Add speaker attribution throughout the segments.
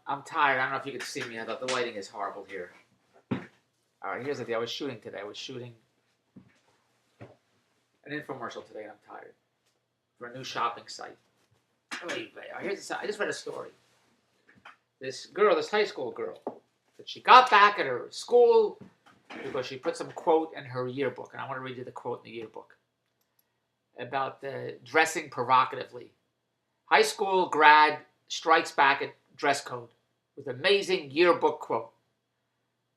Speaker 1: I'm tired. I don't know if you can see me. The lighting is horrible here. All right, here's the deal. I was shooting today. I was shooting an infomercial today, and I'm tired. For a new shopping site. Wait, I just read a story. This girl, this high school girl, that she got back at her school because she put some quote in her yearbook. And I want to read you the quote in the yearbook about dressing provocatively. High school grad strikes back at dress code with amazing yearbook quote.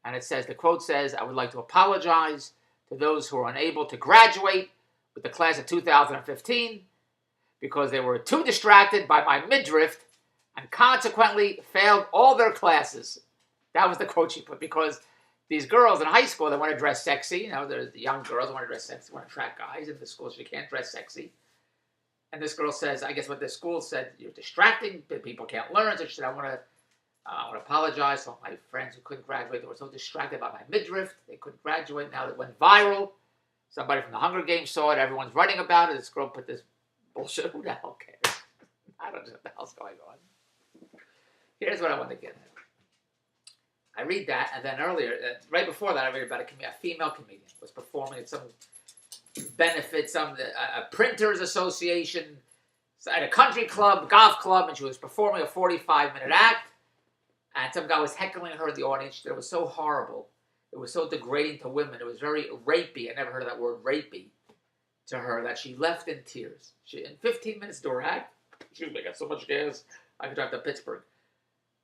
Speaker 1: And the quote says, I would like to apologize to those who are unable to graduate with the class of 2015 because they were too distracted by my midriff and consequently failed all their classes. That was the quote she put, because these girls in high school, they want to dress sexy. There's the young girls who want to dress sexy, want to attract guys. In the school, she can't dress sexy. And this girl says, I guess what the school said, you're distracting, people can't learn. So she said, I want to apologize to all my friends who couldn't graduate. They were so distracted by my midriff, they couldn't graduate. Now it went viral. Somebody from the Hunger Games saw it. Everyone's writing about it. This girl put this bullshit. Who the hell cares? I don't know what the hell's going on. Here's what I want to get at. I read that, and then earlier, right before that, I read about a female comedian was performing at some benefit, a printers association, at a country club, golf club, and she was performing a 45-minute act, and some guy was heckling her in the audience. It was so horrible. It was so degrading to women. It was very rapey. I never heard of that word, rapey, to her, that she left in tears. In 15 minutes to her act, she was making so much gas, I could drive to Pittsburgh.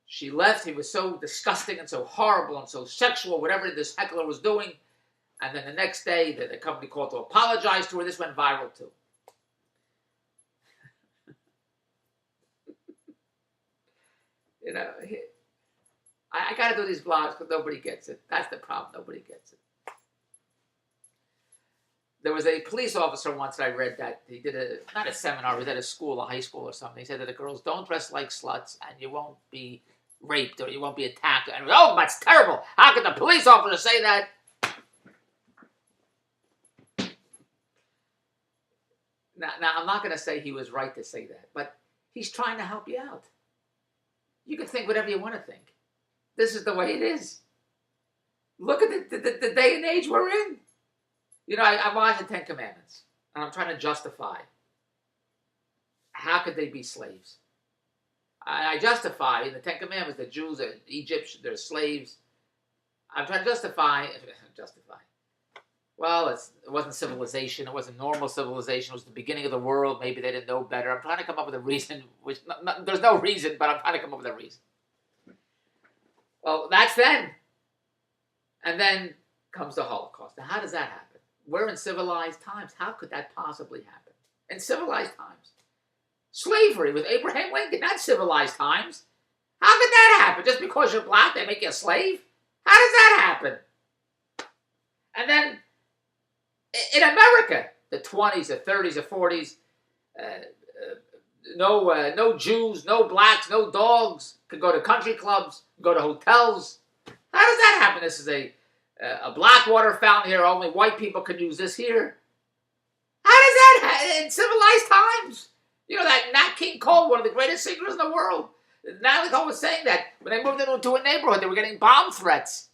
Speaker 1: She left. He was so disgusting and so horrible and so sexual, whatever this heckler was doing. And then the next day, the company called to apologize to her. This went viral, too. I got to do these blogs because nobody gets it. That's the problem. Nobody gets it. There was a police officer once that I read that he did not a seminar, he was at a school, a high school or something. He said that the girls don't dress like sluts and you won't be raped or you won't be attacked. And oh, that's terrible. How could the police officer say that? Now, I'm not going to say he was right to say that, but he's trying to help you out. You can think whatever you want to think. This is the way it is. Look at the day and age we're in. I watch the Ten Commandments, and I'm trying to justify how could they be slaves. I justify in the Ten Commandments the Jews, the Egyptians, they're slaves. I'm trying to justify. Well, it wasn't civilization. It wasn't normal civilization. It was the beginning of the world. Maybe they didn't know better. I'm trying to come up with a reason. There's no reason, but I'm trying to come up with a reason. Well, that's then. And then comes the Holocaust. Now, how does that happen? We're in civilized times. How could that possibly happen? In civilized times. Slavery with Abraham Lincoln, that's civilized times. How could that happen? Just because you're black, they make you a slave? How does that happen? And then, in America, the 20s, the 30s, the 40s, no Jews, no blacks, no dogs could go to country clubs, go to hotels. How does that happen? This is a black water fountain here. Only white people can use this here. How does that happen in civilized times? That Nat King Cole, one of the greatest singers in the world. Nat King Cole was saying that when they moved into a neighborhood, they were getting bomb threats.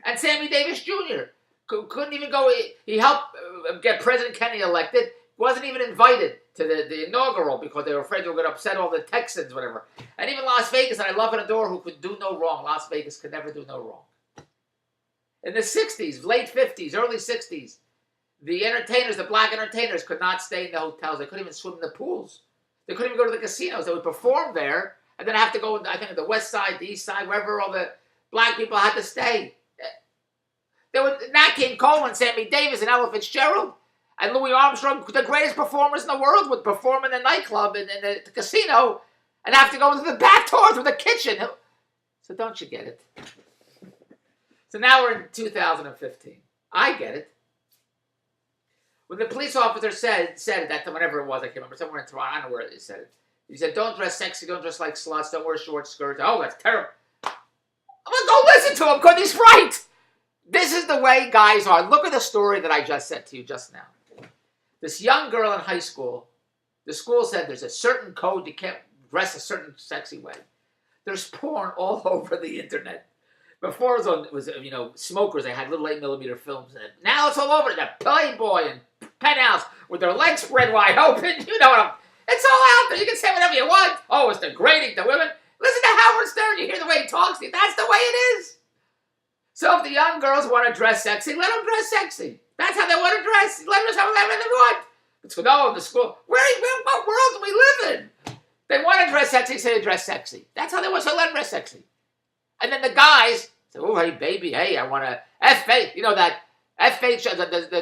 Speaker 1: And Sammy Davis Jr. couldn't even go. He helped get President Kennedy elected. Wasn't even invited to the inaugural because they were afraid they were going to upset all the Texans, whatever. And even Las Vegas, and I love and adore, who could do no wrong. Las Vegas could never do no wrong. In the 60s, late 50s, early 60s, the entertainers, the black entertainers, could not stay in the hotels. They couldn't even swim in the pools. They couldn't even go to the casinos. They would perform there, and then have to go, I think, to the west side, the east side, wherever all the black people had to stay. There were Nat King Cole and Sammy Davis and Ella Fitzgerald and Louis Armstrong, the greatest performers in the world, would perform in the nightclub and in the casino and have to go into the back door through the kitchen. So don't you get it? So now we're in 2015. I get it. When the police officer said at that time, whatever it was, I can't remember, somewhere in Toronto, I don't know where he said it. He said, don't dress sexy, don't dress like sluts, don't wear short skirts. Oh, that's terrible. I'm going to go listen to him because he's right. This is the way guys are. Look at the story that I just said to you just now. This young girl in high school, the school said there's a certain code you can't dress a certain sexy way. There's porn all over the internet. Before it was smokers. They had little 8mm films in it. Now it's all over. The Playboy and Penthouse with their legs spread wide open. You know what it's all out there. You can say whatever you want. Oh, it's degrading to women. Listen to Howard Stern. You hear the way he talks. That's the way it is. So if the young girls want to dress sexy, let them dress sexy. That's how they want to dress. Let them dress whatever they want. It's no, the school. What world do we live in? They want to dress sexy, say they dress sexy. That's how they want to let them dress sexy. And then the guys say, oh, hey, baby, hey, I want to FH. You know that FH,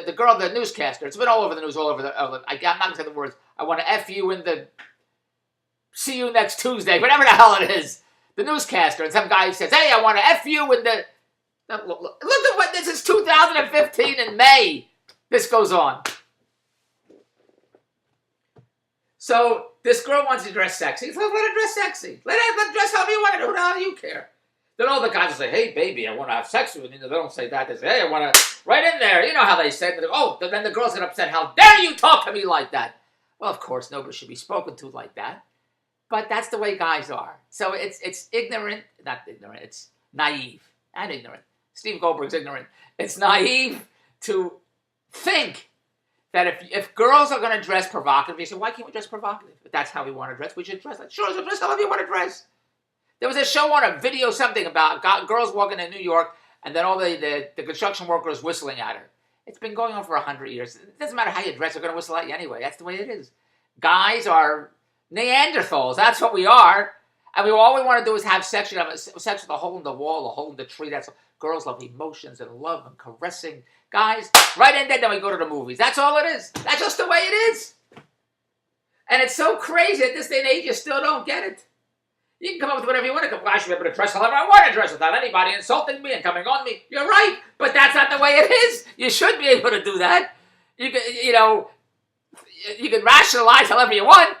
Speaker 1: the girl, the newscaster. It's been all over the news, all over the. I'm not going to say the words. I want to F you in the. See you next Tuesday, whatever the hell it is. The newscaster. And some guy says, hey, I want to F you in the. Look at what this is 2015 in May. This goes on. So this girl wants to dress sexy. So let her dress sexy. Let her dress however you want to. Who the hell do you care? Then all the guys will say, hey, baby, I want to have sex with you. They don't say that. They say, hey, I want to, right in there. You know how they say, oh, then the girls get upset. How dare you talk to me like that? Well, of course, nobody should be spoken to like that. But that's the way guys are. So it's ignorant, not ignorant, it's naive and ignorant. Steve Goldberg's ignorant. It's naive to think that if girls are going to dress provocatively, you say, why can't we dress provocative? If that's how we want to dress, we should dress like, sure, so dress however you want to dress. There was a show on a video, something about girls walking in New York, and then all the construction workers whistling at her. It's been going on for 100 years. It doesn't matter how you dress, they're going to whistle at you anyway. That's the way it is. Guys are Neanderthals. That's what we are. And all we want to do is have sex. You have sex with a hole in the wall, a hole in the tree. That's girls love emotions and love and caressing. Guys, right in there, then we go to the movies. That's all it is. That's just the way it is. And it's so crazy at this day and age, you still don't get it. You can come up with whatever you want to come. I should be able to dress however I want to dress without anybody insulting me and coming on me. You're right, but that's not the way it is. You should be able to do that. You can rationalize however you want,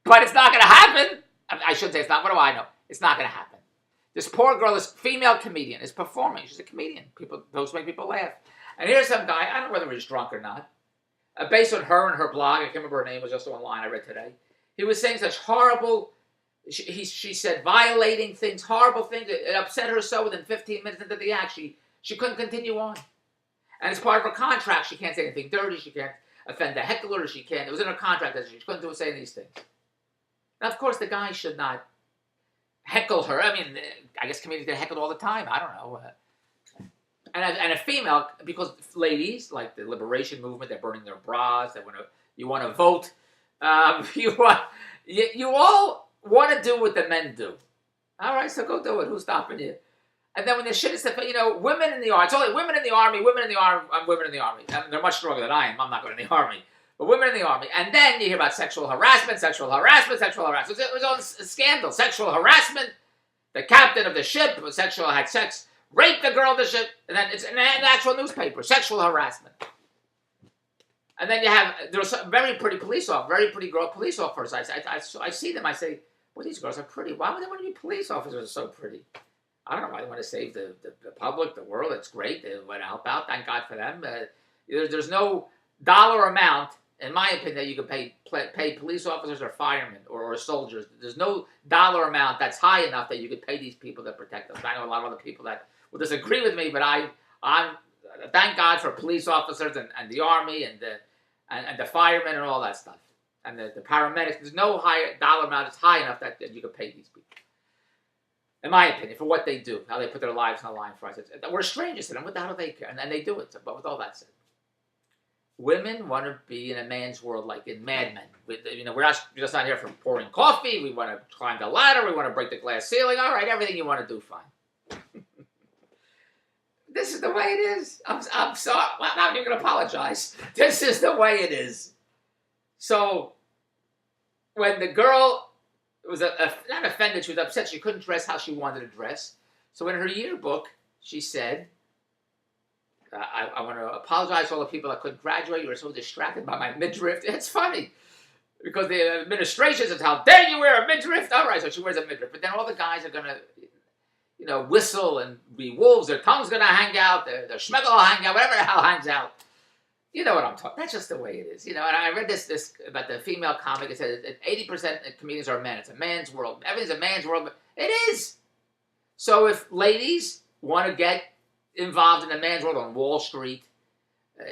Speaker 1: but it's not going to happen. I shouldn't say it's not. What do I know? It's not going to happen. This poor girl, this female comedian, is performing. She's a comedian. Those make people laugh. And here's some guy. I don't know whether he's drunk or not. Based on her and her blog, I can't remember her name. It was just online I read today. He was saying such horrible. She said violating things, horrible things. It upset her so within 15 minutes into the act, she couldn't continue on. And as part of her contract, she can't say anything dirty. She can't offend the heckler. She can't. It was in her contract that she couldn't say these things. Now, of course, the guy should not heckle her. I mean, I guess comedians get heckled all the time. I don't know. And a female, because ladies, like the liberation movement, they're burning their bras. You want to vote. You all want to do what the men do. All right, so go do it. Who's stopping you? And then when the shit is women in the army. It's only women in the army, women in the army. I'm women in the army. I mean, they're much stronger than I am. I'm not going in the army. But women in the army. And then you hear about sexual harassment. It was all a scandal. Sexual harassment. The captain of the ship had sex, raped the girl on the ship. And then it's an actual newspaper. Sexual harassment. And then there's some very pretty very pretty girl police officers. I see them. I say, well, these girls are pretty. Why would they want to be police officers so pretty? I don't know why they want to save the public, the world. It's great. They want to help out. Thank God for them. There's no dollar amount, in my opinion, that you can pay police officers or firemen or soldiers. There's no dollar amount that's high enough that you could pay these people to protect us. I know a lot of other people that will disagree with me, but I'm thank God for police officers and the army and the firemen and all that stuff. And the paramedics. There's no higher dollar amount that's high enough that you could pay these people. In my opinion, for what they do, how they put their lives on the line for us. We're strangers to them. What the hell do they care? And they do it. But with all that said, women want to be in a man's world like in Mad Men. We're just not here for pouring coffee. We want to climb the ladder. We want to break the glass ceiling. All right, everything you want to do, fine. This is the way it is. I'm sorry. Well, now you're going to apologize. This is the way it is. So, when the girl was not offended, she was upset she couldn't dress how she wanted to dress. So in her yearbook, she said, I want to apologize to all the people that couldn't graduate. You were so distracted by my midriff. It's funny. Because the administration says, how dare you wear a midriff? All right, so she wears a midriff. But then all the guys are going to, whistle and be wolves. Their tongue's going to hang out. Their schmegel will hang out. Whatever the hell hangs out. You know what I'm talking. That's just the way it is, you know. And I read this about the female comic. It said that 80% of comedians are men. It's a man's world. Everything's a man's world. But it is. So if ladies want to get involved in the man's world on Wall Street,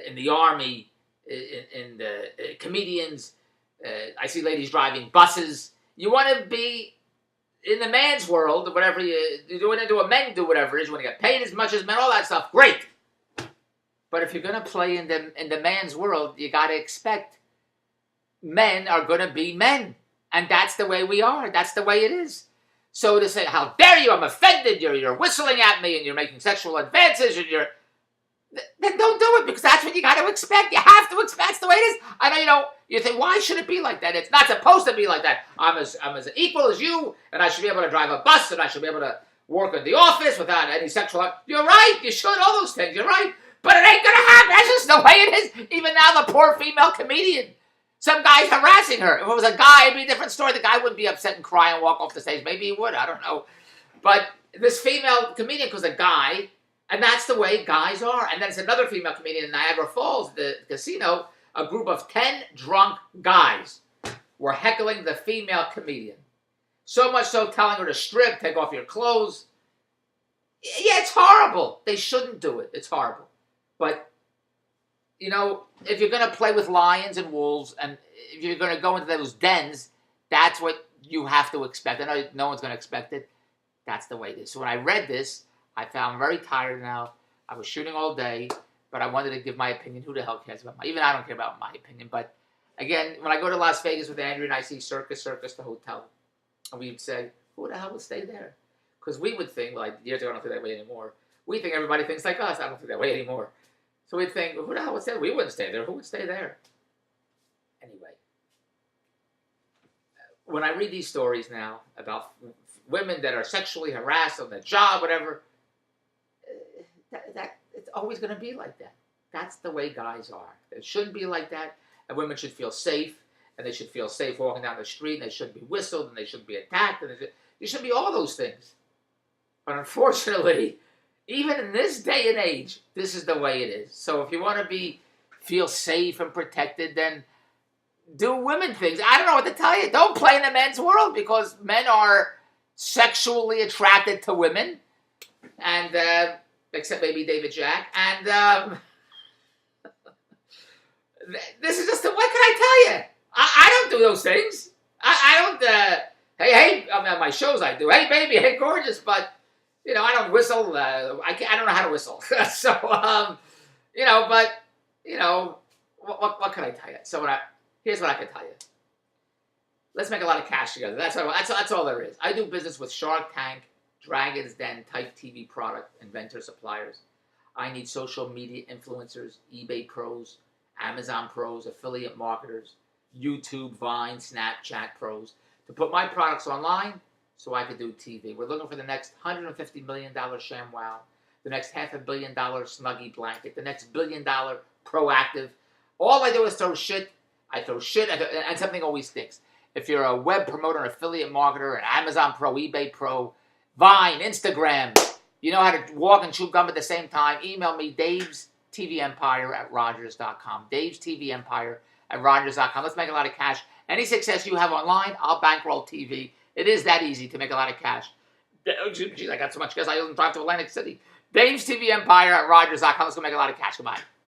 Speaker 1: in the army, in the comedians, I see ladies driving buses. You want to be in the man's world, whatever you want to do. Men do whatever it is. You want to get paid as much as men, all that stuff. Great. But if you're going to play in the man's world, you got to expect men are going to be men. And that's the way we are. That's the way it is. So to say, how dare you, I'm offended, you're whistling at me and you're making sexual advances and then don't do it, because that's what you got to expect. You have to expect. That's the way it is. I know, you think, why should it be like that? It's not supposed to be like that. I'm as equal as you, and I should be able to drive a bus, and I should be able to work in the office without any sexual... You're right. You should. All those things. You're right. But it ain't going to happen. That's just the way it is. Even now, the poor female comedian. Some guy's harassing her. If it was a guy, it'd be a different story. The guy wouldn't be upset and cry and walk off the stage. Maybe he would. I don't know. But this female comedian was a guy, and that's the way guys are. And then it's another female comedian in Niagara Falls, the casino. A group of 10 drunk guys were heckling the female comedian. So much so, telling her to strip, take off your clothes. Yeah, it's horrible. They shouldn't do it. It's horrible. But, you know, if you're going to play with lions and wolves, and if you're going to go into those dens, that's what you have to expect. I know no one's going to expect it. That's the way it is. So when I read this, I found very tired now. I was shooting all day, but I wanted to give my opinion. Who the hell cares about even I don't care about my opinion. But, again, when I go to Las Vegas with Andrew and I see Circus, the hotel, and we'd say, who the hell would stay there? Because we would think, like, years ago, I don't think that way anymore. We think everybody thinks like us. I don't think that way anymore. So we'd think, who the hell would stay there? We wouldn't stay there. Who would stay there? Anyway, when I read these stories now about women that are sexually harassed on the job, whatever, that it's always going to be like that. That's the way guys are. It shouldn't be like that. And women should feel safe, and they should feel safe walking down the street, and they shouldn't be whistled, and they shouldn't be attacked, and they should be all those things. But unfortunately, even in this day and age, this is the way it is. So if you want to feel safe and protected, then do women things. I don't know what to tell you. Don't play in the men's world, because men are sexually attracted to women, and except maybe David Jack. And this is just what can I tell you? I don't do those things. I don't. Hey, I mean, on my shows I do. Hey, baby, hey, gorgeous, but. You know, I don't whistle. I don't know how to whistle. So, you know, but, you know, what can I tell you? So here's what I can tell you. Let's make a lot of cash together. That's all there is. I do business with Shark Tank, Dragon's Den type TV product inventor suppliers. I need social media influencers, eBay pros, Amazon pros, affiliate marketers, YouTube, Vine, Snapchat pros to put my products online, so I could do TV. We're looking for the next $150 million ShamWow, the next $500 million Snuggie blanket, the next $1 billion Proactive. All I do is throw shit. I throw shit, and something always sticks. If you're a web promoter, an affiliate marketer, an Amazon Pro, eBay Pro, Vine, Instagram, you know how to walk and chew gum at the same time, email me, davestvempire@rogers.com. davestvempire@rogers.com. Let's make a lot of cash. Any success you have online, I'll bankroll TV. It is that easy to make a lot of cash. Geez, I got so much cash I don't drive to Atlantic City. davestvempire@rogers.com. Let's go make a lot of cash. Goodbye.